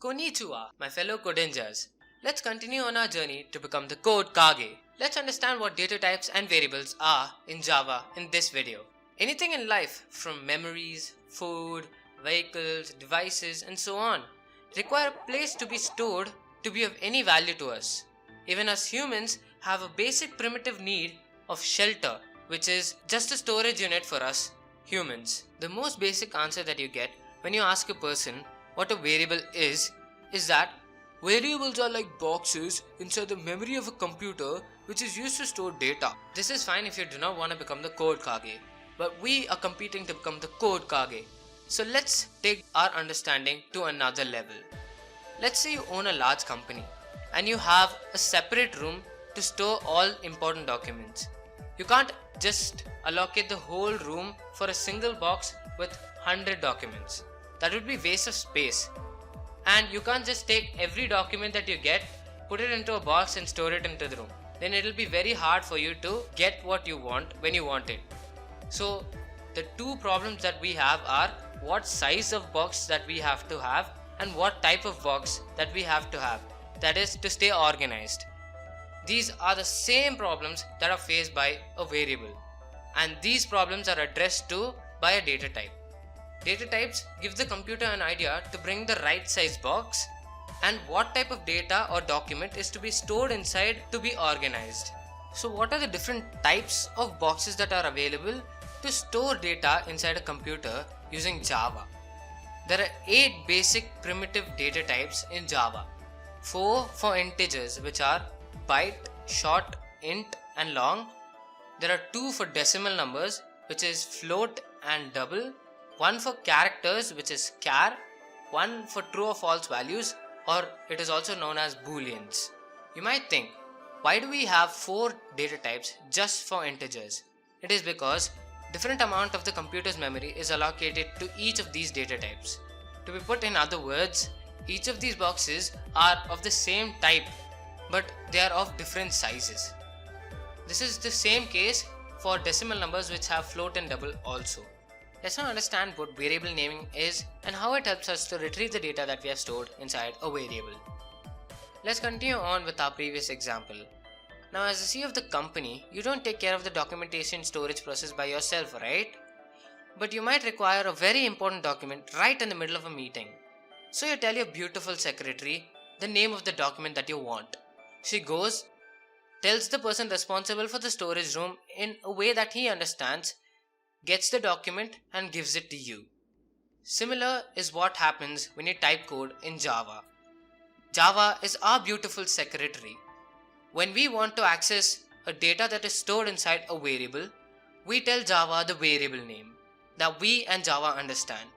Konnichiwa, my fellow Kodenjas. Let's continue on our journey to become the code Kage. Let's understand what data types and variables are in Java in this video. Anything in life, from memories, food, vehicles, devices, and so on, require a place to be stored to be of any value to us. Even us humans have a basic primitive need of shelter, which is just a storage unit for us humans. The most basic answer that you get when you ask a person what a variable is that variables are like boxes inside the memory of a computer which is used to store data. This is fine if you do not want to become the code Kage, but we are competing to become the code Kage. So let's take our understanding to another level. Let's say you own a large company and you have a separate room to store all important documents. You can't just allocate the whole room for a single box with 100 documents. That would be waste of space. And you can't just take every document that you get, put it into a box and store it into the room. Then it will be very hard for you to get what you want when you want it. So the two problems that we have are what size of box that we have to have and what type of box that we have to have. That is to stay organized. These are the same problems that are faced by a variable, and these problems are addressed to by a data type. Data types give the computer an idea to bring the right size box and what type of data or document is to be stored inside to be organized. So what are the different types of boxes that are available to store data inside a computer using Java? There are 8 basic primitive data types in Java. 4 for integers, which are byte, short, int and long. There are 2 for decimal numbers, which is float and double. 1 for characters, which is char. 1 for true or false values, or it is also known as booleans. You might think, why do we have 4 data types just for integers? It is because different amount of the computer's memory is allocated to each of these data types. To be put in other words, each of these boxes are of the same type, but they are of different sizes. This is the same case for decimal numbers which have float and double also. Let's now understand what variable naming is and how it helps us to retrieve the data that we have stored inside a variable. Let's continue on with our previous example. Now, as the CEO of the company, you don't take care of the documentation storage process by yourself, right? But you might require a very important document right in the middle of a meeting. So you tell your beautiful secretary the name of the document that you want. She goes, tells the person responsible for the storage room in a way that he understands, gets the document and gives it to you. Similar is what happens when you type code in Java. Java is our beautiful secretary. When we want to access a data that is stored inside a variable, we tell Java the variable name that we and Java understand.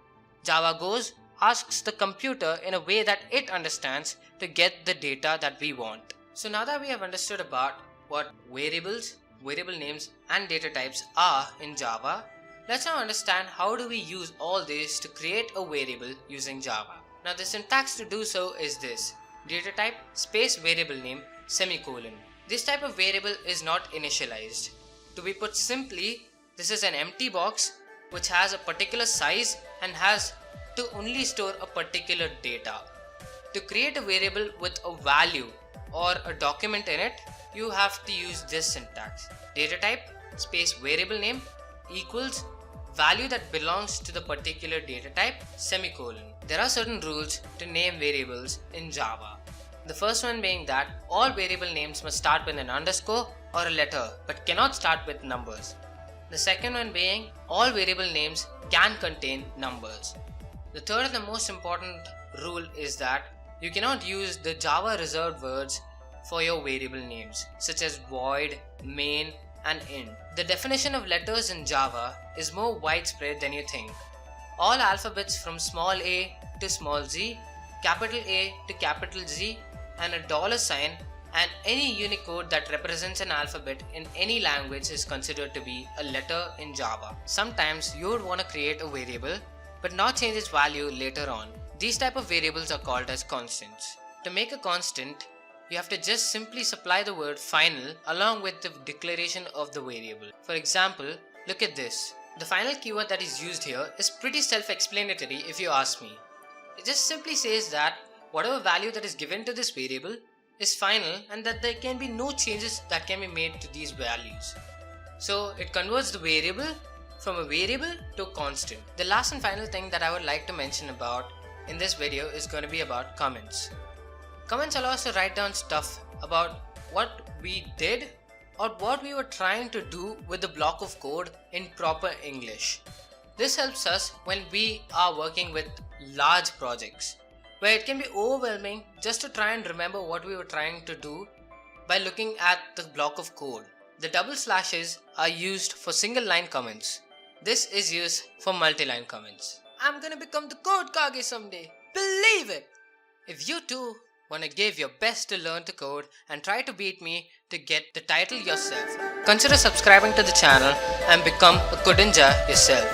Java goes, asks the computer in a way that it understands to get the data that we want. So now that we have understood about what variables, variable names and data types are in Java, let's now understand how do we use all this to create a variable using Java. Now the syntax to do so is this: data type space variable name semicolon. This type of variable is not initialized. To be put simply, this is an empty box which has a particular size and has to only store a particular data. To create a variable with a value or a document in it, you have to use this syntax: data type space variable name equals value that belongs to the particular data type semicolon. There are certain rules to name variables in Java. The first one being that all variable names must start with an underscore or a letter but cannot start with numbers. The second one being all variable names can contain numbers. The third and the most important rule is that you cannot use the Java reserved words for your variable names, such as void, main and int. The definition of letters in Java is more widespread than you think. All alphabets from small a to small z, capital A to capital Z and a dollar sign and any Unicode that represents an alphabet in any language is considered to be a letter in Java. Sometimes you would want to create a variable but not change its value later on. These type of variables are called as constants. To make a constant, you have to just simply supply the word final along with the declaration of the variable. For example, look at this. The final keyword that is used here is pretty self-explanatory if you ask me. It just simply says that whatever value that is given to this variable is final and that there can be no changes that can be made to these values. So it converts the variable from a variable to a constant. The last and final thing that I would like to mention about in this video is going to be about comments. Comments allow us to write down stuff about what we did or what we were trying to do with the block of code in proper English. This helps us when we are working with large projects, where it can be overwhelming just to try and remember what we were trying to do by looking at the block of code. The double slashes are used for single line comments. This is used for multi-line comments. I'm gonna become the Code Kage someday. Believe it! If you too wanna give your best to learn to code and try to beat me to get the title yourself, consider subscribing to the channel and become a Codinja yourself.